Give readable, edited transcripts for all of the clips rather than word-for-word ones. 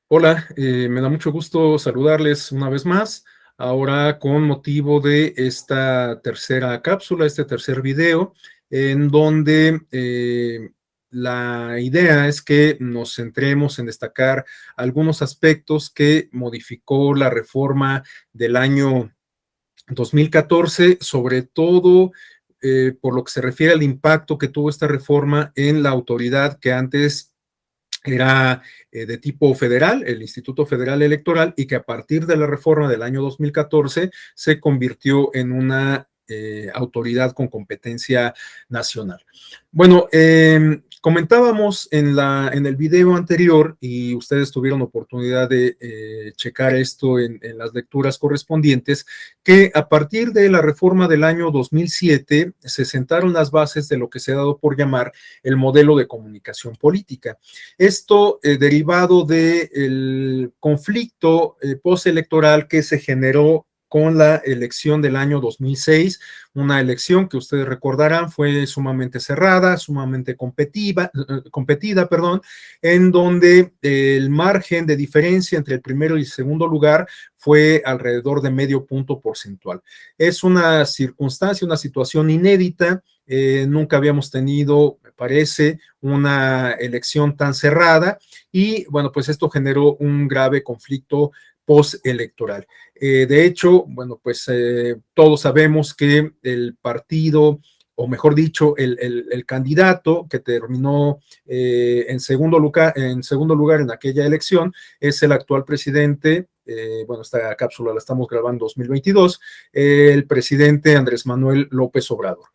Hola, me da mucho gusto saludarles una vez más, ahora con motivo de esta tercera cápsula, este tercer video, en donde la idea es que nos centremos en destacar algunos aspectos que modificó la reforma del año 2014, sobre todo por lo que se refiere al impacto que tuvo esta reforma en la autoridad que antes era de tipo federal, el Instituto Federal Electoral, y que a partir de la reforma del año 2014 se convirtió en una autoridad con competencia nacional. Bueno, comentábamos en el video anterior, y ustedes tuvieron oportunidad de checar esto en las lecturas correspondientes, que a partir de la reforma del año 2007 se sentaron las bases de lo que se ha dado por llamar el modelo de comunicación política. Esto derivado del conflicto postelectoral que se generó con la elección del año 2006, una elección que ustedes recordarán fue sumamente cerrada, sumamente competida, perdón, en donde el margen de diferencia entre el primero y el segundo lugar fue alrededor de medio punto porcentual. Es una circunstancia, una situación inédita. Nunca habíamos tenido, me parece, una elección tan cerrada y bueno, pues esto generó un grave conflicto postelectoral. De hecho, bueno, pues todos sabemos que el partido, o mejor dicho, el candidato que terminó en segundo lugar en aquella elección es el actual presidente. Bueno, esta cápsula la estamos grabando en 2022, el presidente Andrés Manuel López Obrador.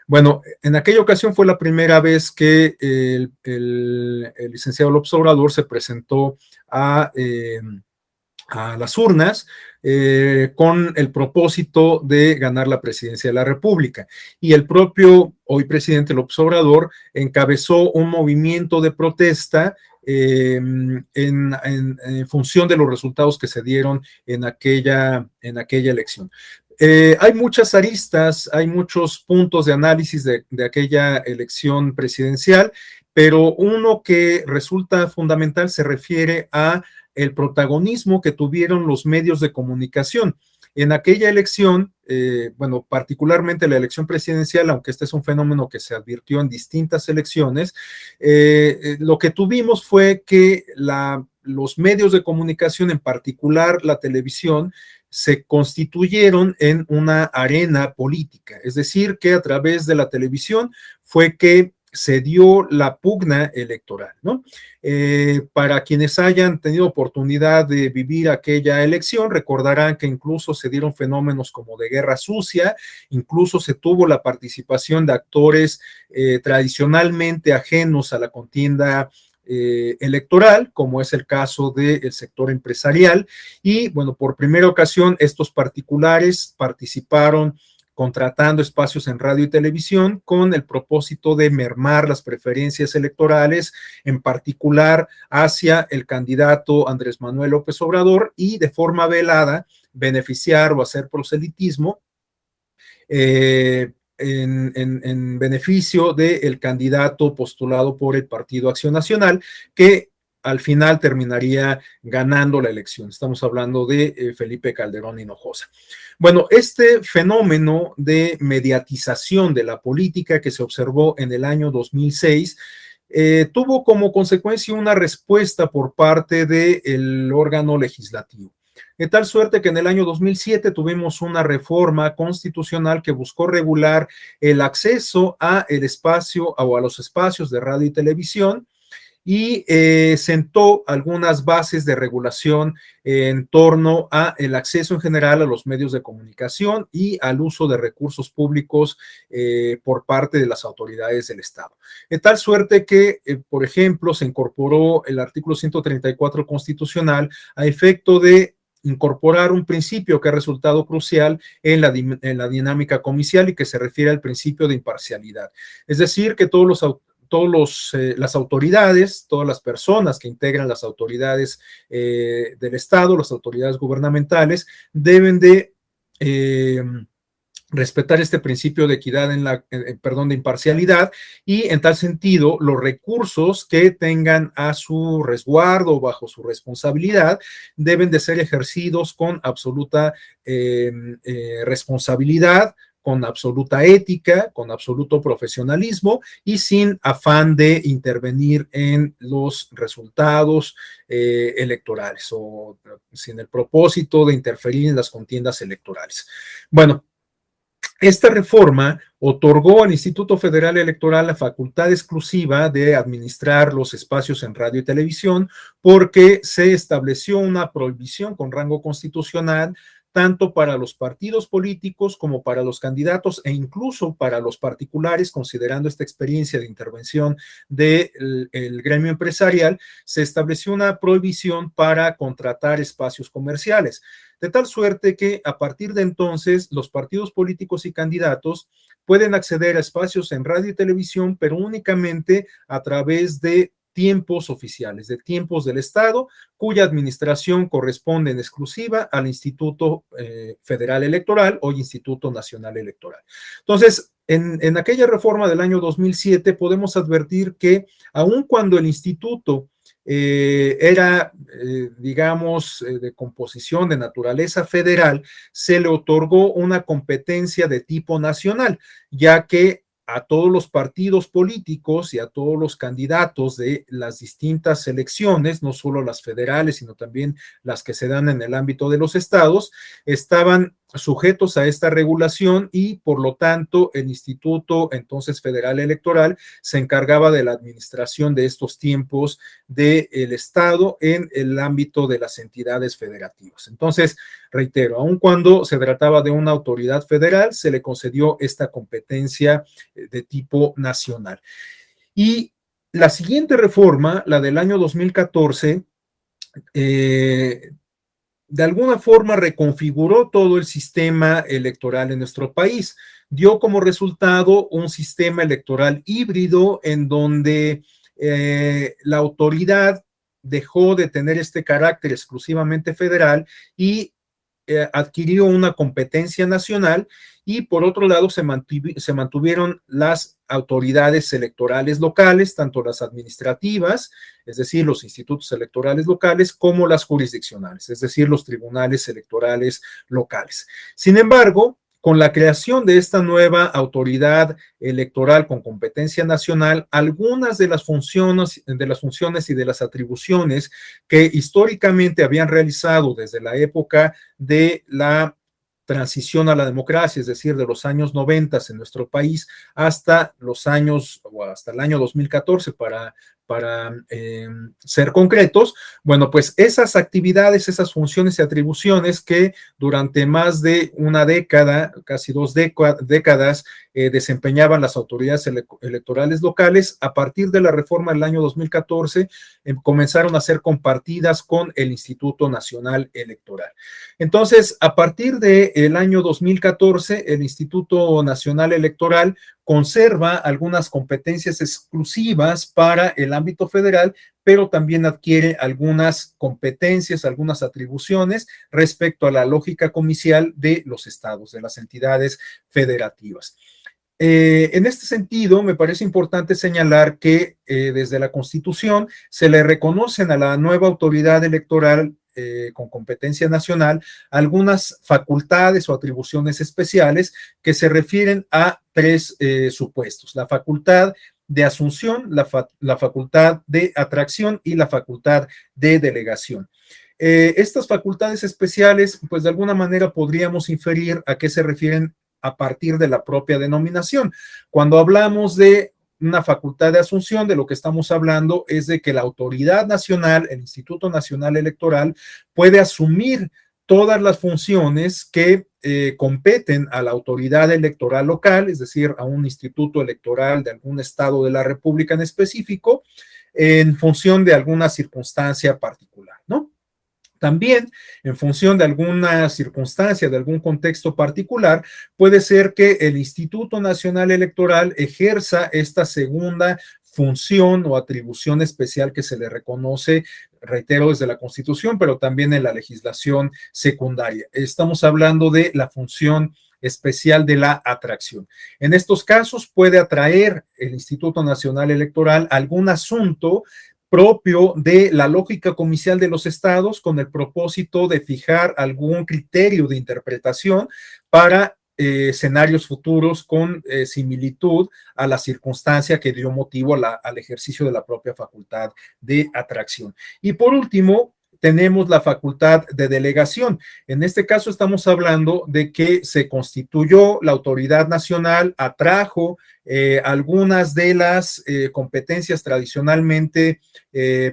Bueno, en aquella ocasión fue la primera vez que el licenciado López Obrador se presentó a las urnas con el propósito de ganar la presidencia de la República. Y el propio hoy presidente López Obrador encabezó un movimiento de protesta en función de los resultados que se dieron en aquella elección. Hay muchas aristas, hay muchos puntos de análisis de aquella elección presidencial, pero uno que resulta fundamental se refiere a el protagonismo que tuvieron los medios de comunicación. En aquella elección, bueno, particularmente la elección presidencial, aunque este es un fenómeno que se advirtió en distintas elecciones, lo que tuvimos fue que los medios de comunicación, en particular la televisión, se constituyeron en una arena política, es decir, que a través de la televisión fue que se dio la pugna electoral, ¿no? Para quienes hayan tenido oportunidad de vivir aquella elección, recordarán que incluso se dieron fenómenos como de guerra sucia, incluso se tuvo la participación de actores tradicionalmente ajenos a la contienda electoral, como es el caso del sector empresarial, y bueno, por primera ocasión estos particulares participaron contratando espacios en radio y televisión con el propósito de mermar las preferencias electorales, en particular hacia el candidato Andrés Manuel López Obrador, y de forma velada beneficiar o hacer proselitismo en beneficio del candidato postulado por el Partido Acción Nacional, que al final terminaría ganando la elección. Estamos hablando de Felipe Calderón Hinojosa. Bueno, este fenómeno de mediatización de la política que se observó en el año 2006 tuvo como consecuencia una respuesta por parte del órgano legislativo. De tal suerte que en el año 2007 tuvimos una reforma constitucional que buscó regular el acceso a el espacio o a los espacios de radio y televisión, y sentó algunas bases de regulación en torno a el acceso en general a los medios de comunicación y al uso de recursos públicos por parte de las autoridades del Estado. De tal suerte que, por ejemplo, se incorporó el artículo 134 constitucional a efecto de incorporar un principio que ha resultado crucial en la dinámica comicial y que se refiere al principio de imparcialidad. Es decir, que las autoridades, todas las personas que integran las autoridades del Estado, las autoridades gubernamentales, deben de respetar este principio de equidad de imparcialidad, y en tal sentido los recursos que tengan a su resguardo o bajo su responsabilidad deben de ser ejercidos con absoluta responsabilidad, con absoluta ética, con absoluto profesionalismo y sin afán de intervenir en los resultados electorales o sin el propósito de interferir en las contiendas electorales. Bueno, esta reforma otorgó al Instituto Federal Electoral la facultad exclusiva de administrar los espacios en radio y televisión, porque se estableció una prohibición con rango constitucional tanto para los partidos políticos como para los candidatos e incluso para los particulares, considerando esta experiencia de intervención del gremio empresarial. Se estableció una prohibición para contratar espacios comerciales, de tal suerte que a partir de entonces los partidos políticos y candidatos pueden acceder a espacios en radio y televisión, pero únicamente a través de tiempos oficiales, de tiempos del Estado, cuya administración corresponde en exclusiva al Instituto Federal Electoral o Instituto Nacional Electoral. Entonces, en aquella reforma del año 2007 podemos advertir que aun cuando el instituto era, digamos, de composición de naturaleza federal, se le otorgó una competencia de tipo nacional, ya que a todos los partidos políticos y a todos los candidatos de las distintas elecciones, no solo las federales, sino también las que se dan en el ámbito de los estados, estaban sujetos a esta regulación y por lo tanto el Instituto entonces Federal Electoral se encargaba de la administración de estos tiempos del Estado en el ámbito de las entidades federativas. Entonces, reitero, aun cuando se trataba de una autoridad federal, se le concedió esta competencia de tipo nacional. Y la siguiente reforma, la del año 2014, de alguna forma reconfiguró todo el sistema electoral en nuestro país. Dio como resultado un sistema electoral híbrido en donde la autoridad dejó de tener este carácter exclusivamente federal y adquirió una competencia nacional, y por otro lado se mantuvieron las autoridades electorales locales, tanto las administrativas, es decir, los institutos electorales locales, como las jurisdiccionales, es decir, los tribunales electorales locales. Sin embargo, con la creación de esta nueva autoridad electoral con competencia nacional, algunas de las funciones y de las atribuciones que históricamente habían realizado desde la época de la transición a la democracia, es decir, de los años 90 en nuestro país hasta los años, o hasta el año 2014 para ser concretos, bueno, pues esas actividades, esas funciones y atribuciones que durante más de una década, casi dos décadas, desempeñaban las autoridades electorales locales, a partir de la reforma del año 2014, comenzaron a ser compartidas con el Instituto Nacional Electoral. Entonces, a partir del año 2014, el Instituto Nacional Electoral conserva algunas competencias exclusivas para el ámbito federal, pero también adquiere algunas competencias, algunas atribuciones respecto a la lógica comicial de los estados, de las entidades federativas. En este sentido, me parece importante señalar que desde la Constitución se le reconocen a la nueva autoridad electoral con competencia nacional algunas facultades o atribuciones especiales que se refieren a tres supuestos: la facultad de asunción, la facultad de atracción y la facultad de delegación. Estas facultades especiales, pues de alguna manera podríamos inferir a qué se refieren a partir de la propia denominación. Cuando hablamos de una facultad de asunción, de lo que estamos hablando es de que la autoridad nacional, el Instituto Nacional Electoral, puede asumir todas las funciones que competen a la autoridad electoral local, es decir, a un instituto electoral de algún estado de la República en específico, en función de alguna circunstancia particular, ¿no? También, en función de alguna circunstancia, de algún contexto particular, puede ser que el Instituto Nacional Electoral ejerza esta segunda función o atribución especial que se le reconoce, reitero, desde la Constitución, pero también en la legislación secundaria. Estamos hablando de la función especial de la atracción. En estos casos puede atraer el Instituto Nacional Electoral algún asunto propio de la lógica comicial de los estados con el propósito de fijar algún criterio de interpretación para escenarios futuros con similitud a la circunstancia que dio motivo al ejercicio de la propia facultad de atracción. Y por último, tenemos la facultad de delegación. En este caso estamos hablando de que se constituyó la autoridad nacional, atrajo algunas de las competencias tradicionalmente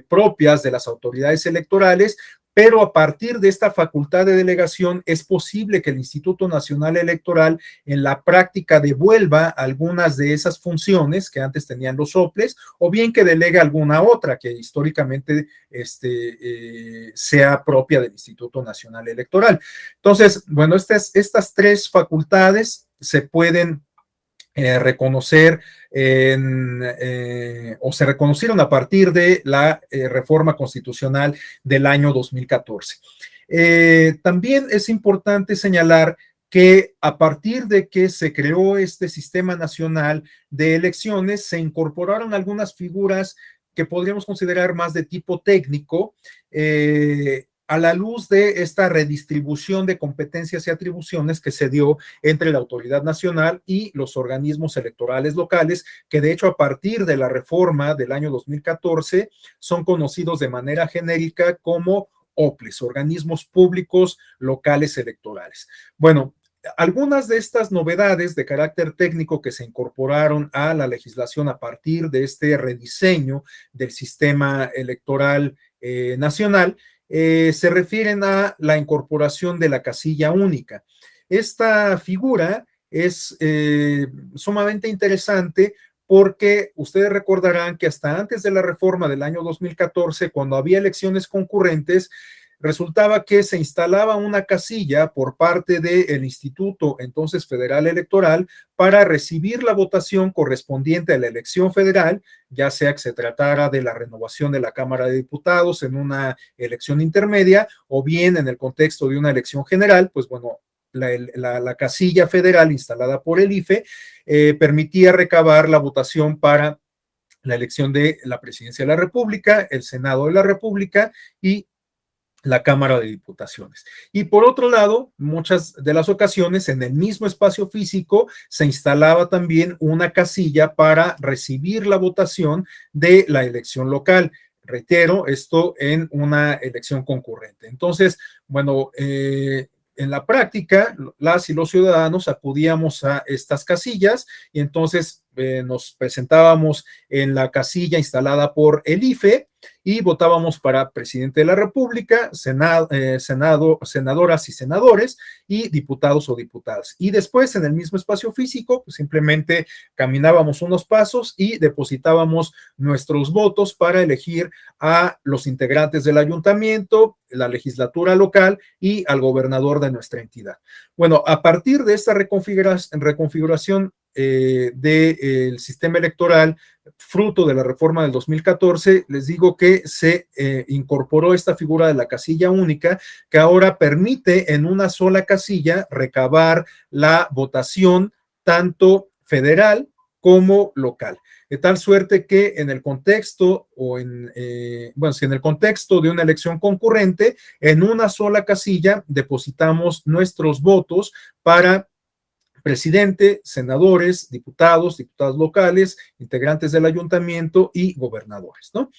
propias de las autoridades electorales, pero a partir de esta facultad de delegación es posible que el Instituto Nacional Electoral en la práctica devuelva algunas de esas funciones que antes tenían los soples, o bien que delegue alguna otra que históricamente sea propia del Instituto Nacional Electoral. Entonces, bueno, estas tres facultades se pueden reconocer o se reconocieron a partir de la reforma constitucional del año 2014. También es importante señalar que a partir de que se creó este sistema nacional de elecciones, se incorporaron algunas figuras que podríamos considerar más de tipo técnico, a la luz de esta redistribución de competencias y atribuciones que se dio entre la autoridad nacional y los organismos electorales locales, que de hecho a partir de la reforma del año 2014 son conocidos de manera genérica como OPLES, organismos públicos locales electorales. Bueno, algunas de estas novedades de carácter técnico que se incorporaron a la legislación a partir de este rediseño del sistema electoral nacional se refieren a la incorporación de la casilla única. Esta figura es sumamente interesante porque ustedes recordarán que hasta antes de la reforma del año 2014, cuando había elecciones concurrentes, resultaba que se instalaba una casilla por parte del Instituto entonces Federal Electoral para recibir la votación correspondiente a la elección federal, ya sea que se tratara de la renovación de la Cámara de Diputados en una elección intermedia o bien en el contexto de una elección general, pues bueno, la casilla federal instalada por el IFE permitía recabar la votación para la elección de la Presidencia de la República, el Senado de la República y la Cámara de Diputaciones. Y por otro lado, muchas de las ocasiones en el mismo espacio físico se instalaba también una casilla para recibir la votación de la elección local. Reitero, esto en una elección concurrente. Entonces, bueno, en la práctica, las y los ciudadanos acudíamos a estas casillas y entonces nos presentábamos en la casilla instalada por el IFE y votábamos para presidente de la República, senadoras y senadores y diputados o diputadas. Y después en el mismo espacio físico, pues simplemente caminábamos unos pasos y depositábamos nuestros votos para elegir a los integrantes del ayuntamiento, la legislatura local y al gobernador de nuestra entidad. Bueno, a partir de esta reconfiguración del sistema electoral, fruto de la reforma del 2014, les digo que se incorporó esta figura de la casilla única, que ahora permite en una sola casilla recabar la votación tanto federal como local. De tal suerte que en el contexto si en el contexto de una elección concurrente, en una sola casilla depositamos nuestros votos para presidente, senadores, diputados locales, integrantes del ayuntamiento y gobernadores, ¿no?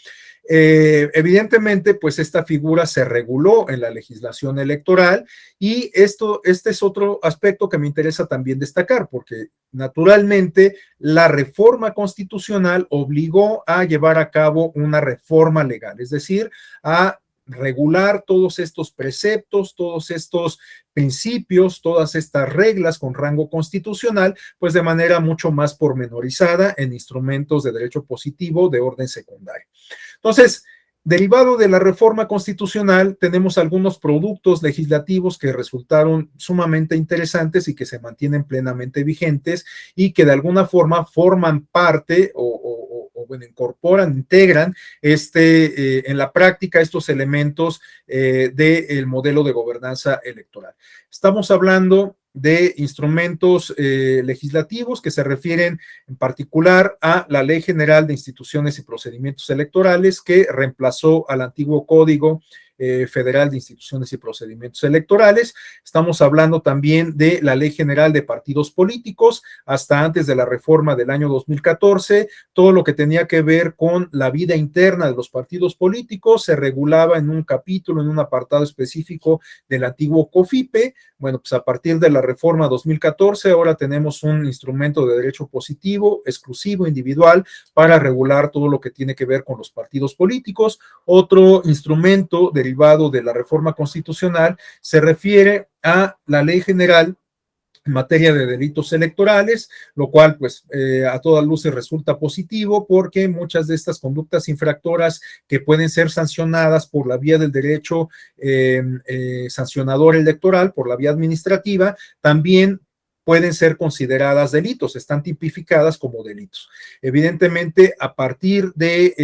Evidentemente, pues esta figura se reguló en la legislación electoral y este es otro aspecto que me interesa también destacar, porque naturalmente la reforma constitucional obligó a llevar a cabo una reforma legal, es decir, a regular todos estos preceptos, todos estos principios, todas estas reglas con rango constitucional, pues de manera mucho más pormenorizada en instrumentos de derecho positivo de orden secundario. Entonces, derivado de la reforma constitucional, tenemos algunos productos legislativos que resultaron sumamente interesantes y que se mantienen plenamente vigentes y que de alguna forma forman parte o bueno, incorporan, integran en la práctica estos elementos del modelo de gobernanza electoral. Estamos hablando de instrumentos legislativos que se refieren en particular a la Ley General de Instituciones y Procedimientos Electorales, que reemplazó al antiguo Código Federal de Instituciones y Procedimientos Electorales. Estamos hablando también de la Ley General de Partidos Políticos, hasta antes de la reforma del año 2014, todo lo que tenía que ver con la vida interna de los partidos políticos se regulaba en un capítulo, en un apartado específico del antiguo COFIPE. Bueno, pues a partir de la reforma 2014, ahora tenemos un instrumento de derecho positivo, exclusivo, individual, para regular todo lo que tiene que ver con los partidos políticos. Otro instrumento derivado de la reforma constitucional se refiere a la Ley General en materia de delitos electorales, lo cual pues a todas luces resulta positivo, porque muchas de estas conductas infractoras que pueden ser sancionadas por la vía del derecho sancionador electoral, por la vía administrativa, también pueden ser consideradas delitos, están tipificadas como delitos. Evidentemente, a partir de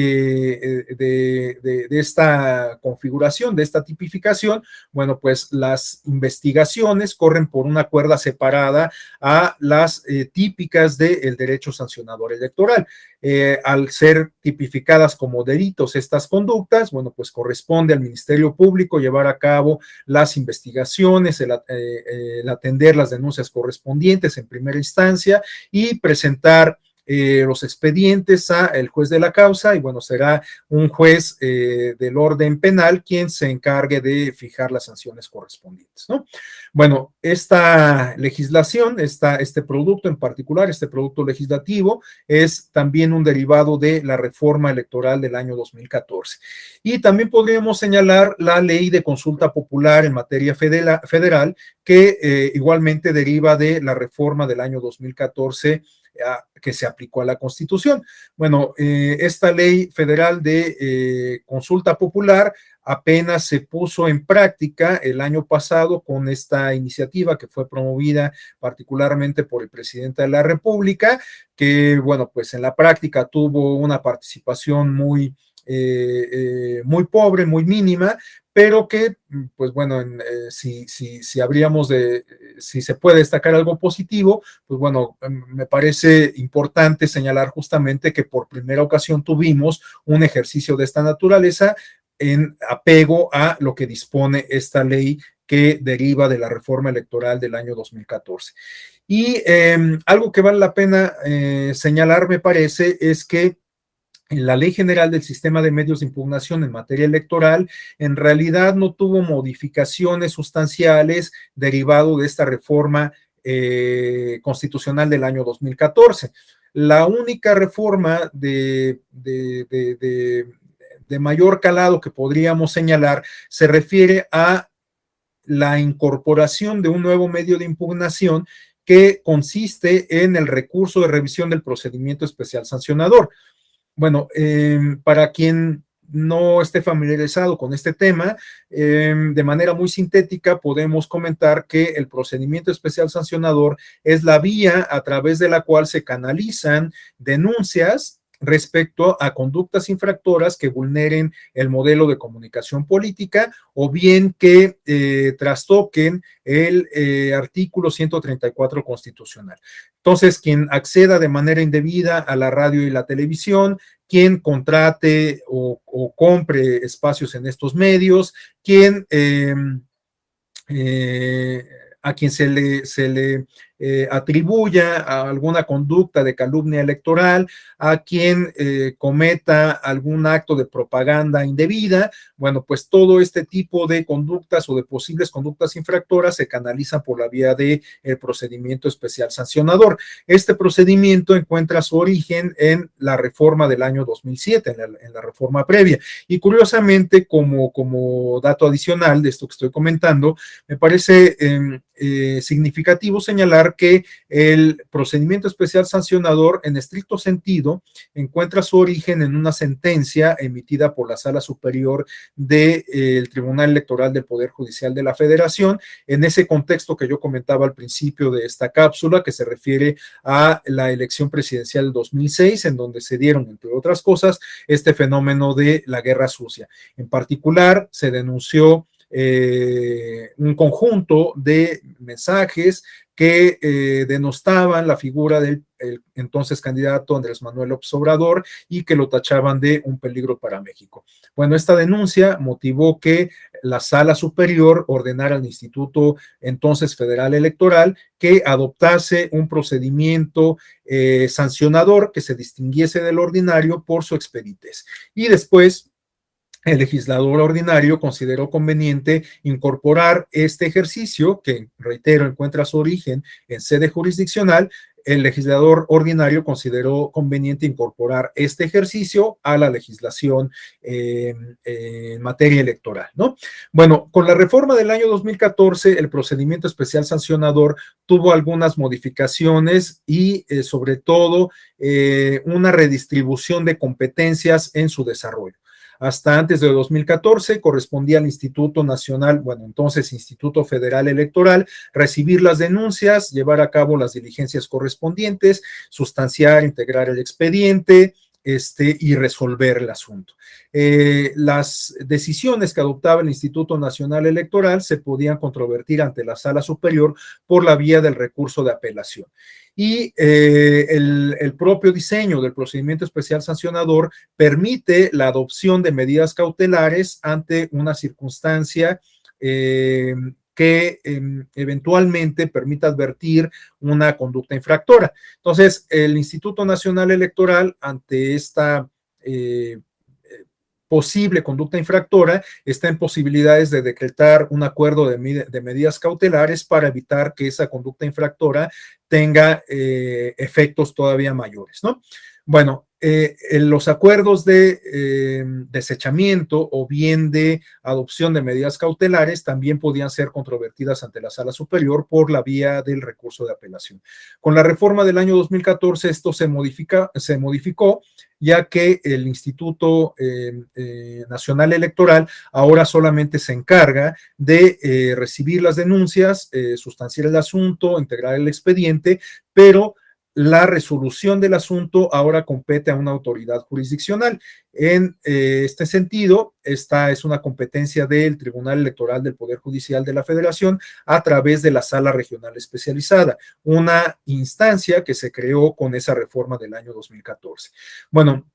esta configuración, de esta tipificación, bueno, pues las investigaciones corren por una cuerda separada a las típicas del derecho sancionador electoral. Al ser tipificadas como delitos estas conductas, bueno, pues corresponde al Ministerio Público llevar a cabo las investigaciones, el atender las denuncias correspondientes en primera instancia y presentar los expedientes a el juez de la causa, y bueno, será un juez del orden penal quien se encargue de fijar las sanciones correspondientes, ¿no? Bueno, esta legislación, este producto en particular, este producto legislativo, es también un derivado de la reforma electoral del año 2014. Y también podríamos señalar la ley de consulta popular en materia federal, que igualmente deriva de la reforma del año 2014 que se aplicó a la Constitución. Bueno, esta ley federal de consulta popular apenas se puso en práctica el año pasado con esta iniciativa que fue promovida particularmente por el presidente de la República, que, bueno, pues en la práctica tuvo una participación muy pobre, muy mínima, pero que, pues bueno, si se puede destacar algo positivo, pues bueno, me parece importante señalar justamente que por primera ocasión tuvimos un ejercicio de esta naturaleza en apego a lo que dispone esta ley que deriva de la reforma electoral del año 2014. Y algo que vale la pena señalar, me parece, es que en la Ley General del Sistema de Medios de Impugnación en materia electoral, en realidad no tuvo modificaciones sustanciales derivado de esta reforma constitucional del año 2014. La única reforma de mayor calado que podríamos señalar se refiere a la incorporación de un nuevo medio de impugnación que consiste en el recurso de revisión del procedimiento especial sancionador. Bueno, para quien no esté familiarizado con este tema, de manera muy sintética podemos comentar que el procedimiento especial sancionador es la vía a través de la cual se canalizan denuncias respecto a conductas infractoras que vulneren el modelo de comunicación política o bien que trastoquen el artículo 134 constitucional. Entonces, quien acceda de manera indebida a la radio y la televisión, quien contrate o compre espacios en estos medios, quien a quien se le atribuya a alguna conducta de calumnia electoral, a quien cometa algún acto de propaganda indebida. Bueno, pues todo este tipo de conductas o de posibles conductas infractoras se canalizan por la vía del procedimiento especial sancionador. Este procedimiento encuentra su origen en la reforma del año 2007, en la reforma previa. Y curiosamente, como dato adicional de esto que estoy comentando, me parece significativo señalar comentar que el procedimiento especial sancionador, en estricto sentido, encuentra su origen en una sentencia emitida por la Sala Superior del Tribunal Electoral del Poder Judicial de la Federación, en ese contexto que yo comentaba al principio de esta cápsula, que se refiere a la elección presidencial del 2006, en donde se dieron, entre otras cosas, este fenómeno de la guerra sucia. En particular, se denunció un conjunto de mensajes que denostaban la figura del entonces candidato Andrés Manuel López Obrador y que lo tachaban de un peligro para México. Bueno, esta denuncia motivó que la Sala Superior ordenara al Instituto entonces Federal Electoral que adoptase un procedimiento sancionador que se distinguiese del ordinario por su expeditez. Y después el legislador ordinario consideró conveniente incorporar este ejercicio, que, reitero, encuentra su origen en sede jurisdiccional. El legislador ordinario consideró conveniente incorporar este ejercicio a la legislación en materia electoral, ¿no? Bueno, con la reforma del año 2014, el procedimiento especial sancionador tuvo algunas modificaciones y, sobre todo, una redistribución de competencias en su desarrollo. Hasta antes de 2014 correspondía al Instituto Nacional, bueno, entonces Instituto Federal Electoral, recibir las denuncias, llevar a cabo las diligencias correspondientes, sustanciar, integrar el expediente, y resolver el asunto. Las decisiones que adoptaba el Instituto Nacional Electoral se podían controvertir ante la Sala Superior por la vía del recurso de apelación. Y el propio diseño del procedimiento especial sancionador permite la adopción de medidas cautelares ante una circunstancia que eventualmente permita advertir una conducta infractora. Entonces, el Instituto Nacional Electoral, ante esta posible conducta infractora, está en posibilidades de decretar un acuerdo de medidas cautelares para evitar que esa conducta infractora tenga efectos todavía mayores, ¿no? Bueno, los acuerdos de desechamiento o bien de adopción de medidas cautelares también podían ser controvertidas ante la Sala Superior por la vía del recurso de apelación. Con la reforma del año 2014 esto se modificó, ya que el Instituto Nacional Electoral ahora solamente se encarga de recibir las denuncias, sustanciar el asunto, integrar el expediente, pero la resolución del asunto ahora compete a una autoridad jurisdiccional. En este sentido, esta es una competencia del Tribunal Electoral del Poder Judicial de la Federación a través de la Sala Regional Especializada, una instancia que se creó con esa reforma del año 2014. Bueno,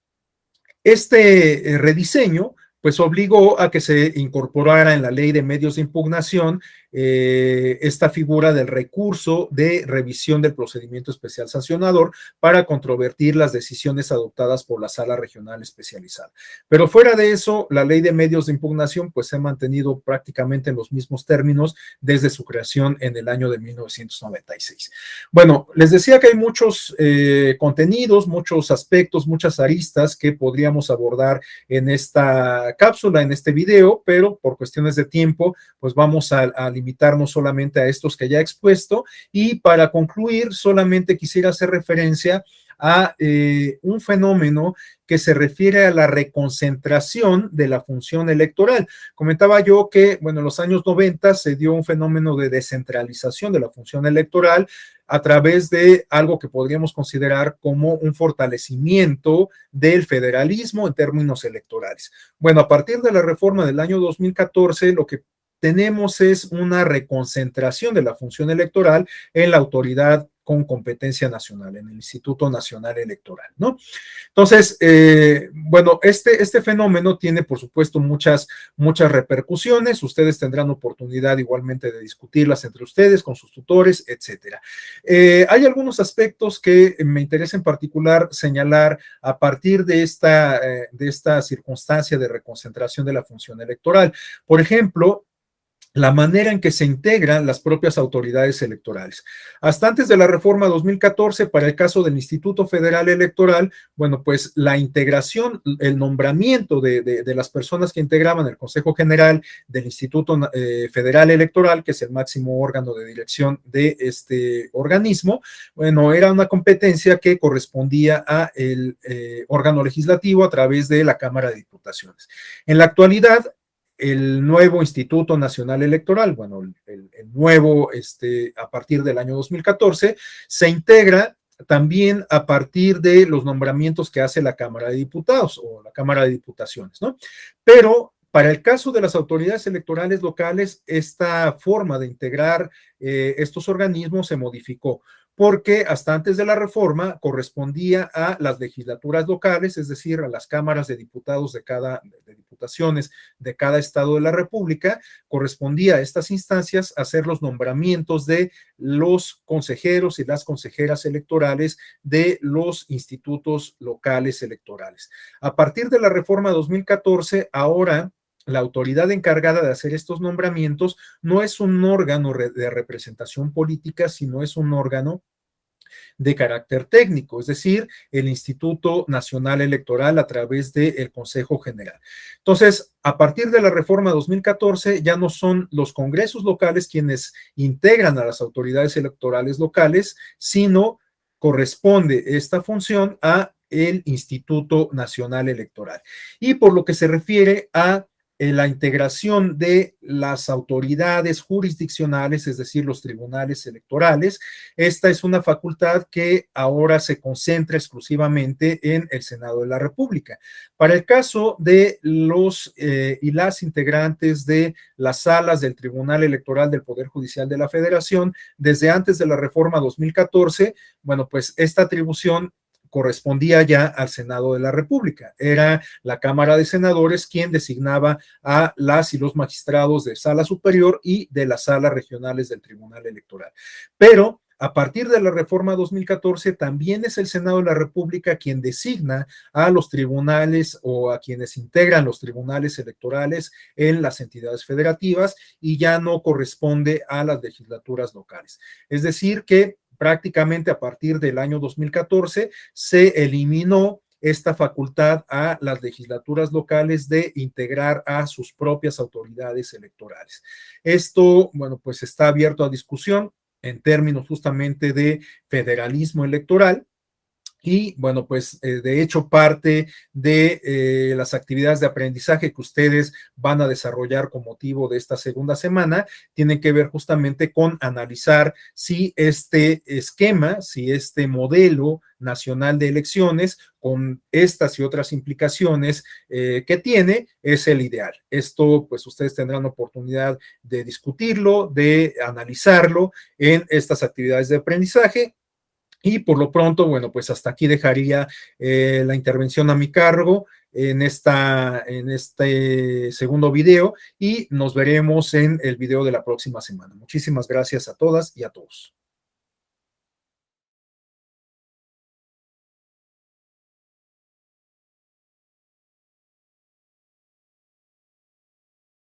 este rediseño pues obligó a que se incorporara en la ley de medios de impugnación esta figura del recurso de revisión del procedimiento especial sancionador para controvertir las decisiones adoptadas por la Sala Regional Especializada. Pero fuera de eso, la ley de medios de impugnación pues se ha mantenido prácticamente en los mismos términos desde su creación en el año de 1996. Bueno, les decía que hay muchos contenidos, muchos aspectos, muchas aristas que podríamos abordar en esta cápsula, en este video, pero por cuestiones de tiempo, pues vamos a limitarnos solamente a estos que ya he expuesto. Y para concluir, solamente quisiera hacer referencia a un fenómeno que se refiere a la reconcentración de la función electoral. Comentaba yo que, bueno, en los años 90 se dio un fenómeno de descentralización de la función electoral a través de algo que podríamos considerar como un fortalecimiento del federalismo en términos electorales. Bueno, a partir de la reforma del año 2014, lo que tenemos es una reconcentración de la función electoral en la autoridad con competencia nacional, en el Instituto Nacional Electoral, ¿no? Entonces, bueno, este fenómeno tiene, por supuesto, muchas repercusiones. Ustedes tendrán oportunidad igualmente de discutirlas entre ustedes, con sus tutores, etcétera. Hay algunos aspectos que me interesa en particular señalar a partir de esta circunstancia de reconcentración de la función electoral. Por ejemplo, la manera en que se integran las propias autoridades electorales. Hasta antes de la reforma 2014, para el caso del Instituto Federal Electoral, bueno, pues la integración, el nombramiento de las personas que integraban el Consejo General del Instituto Federal Electoral, que es el máximo órgano de dirección de este organismo, bueno, era una competencia que correspondía a el órgano legislativo a través de la Cámara de Diputaciones. En la actualidad, el nuevo Instituto Nacional Electoral, bueno, el nuevo, a partir del año 2014, se integra también a partir de los nombramientos que hace la Cámara de Diputados o la Cámara de Diputaciones, ¿no? Pero para el caso de las autoridades electorales locales, esta forma de integrar estos organismos se modificó, porque hasta antes de la reforma correspondía a las legislaturas locales, es decir, a las cámaras de diputados de diputaciones de cada estado de la República, correspondía a estas instancias hacer los nombramientos de los consejeros y las consejeras electorales de los institutos locales electorales. A partir de la reforma 2014, ahora la autoridad encargada de hacer estos nombramientos no es un órgano de representación política, sino es un órgano de carácter técnico, es decir, el Instituto Nacional Electoral a través del Consejo General. Entonces, a partir de la reforma 2014, ya no son los congresos locales quienes integran a las autoridades electorales locales, sino corresponde esta función a el Instituto Nacional Electoral. Y por lo que se refiere a la integración de las autoridades jurisdiccionales, es decir, los tribunales electorales. Esta es una facultad que ahora se concentra exclusivamente en el Senado de la República. Para el caso de los y las integrantes de las salas del Tribunal Electoral del Poder Judicial de la Federación, desde antes de la reforma 2014, bueno, pues esta atribución correspondía ya al Senado de la República. Era la Cámara de Senadores quien designaba a las y los magistrados de sala superior y de las salas regionales del Tribunal Electoral. Pero a partir de la reforma 2014, también es el Senado de la República quien designa a los tribunales o a quienes integran los tribunales electorales en las entidades federativas y ya no corresponde a las legislaturas locales. Es decir, que prácticamente a partir del año 2014 se eliminó esta facultad a las legislaturas locales de integrar a sus propias autoridades electorales. Esto, bueno, pues está abierto a discusión en términos justamente de federalismo electoral. Y bueno, pues de hecho parte de las actividades de aprendizaje que ustedes van a desarrollar con motivo de esta segunda semana tienen que ver justamente con analizar si este esquema, si este modelo nacional de elecciones con estas y otras implicaciones que tiene es el ideal. Esto pues ustedes tendrán oportunidad de discutirlo, de analizarlo en estas actividades de aprendizaje. Y por lo pronto, bueno, pues hasta aquí dejaría la intervención a mi cargo en este segundo video y nos veremos en el video de la próxima semana. Muchísimas gracias a todas y a todos.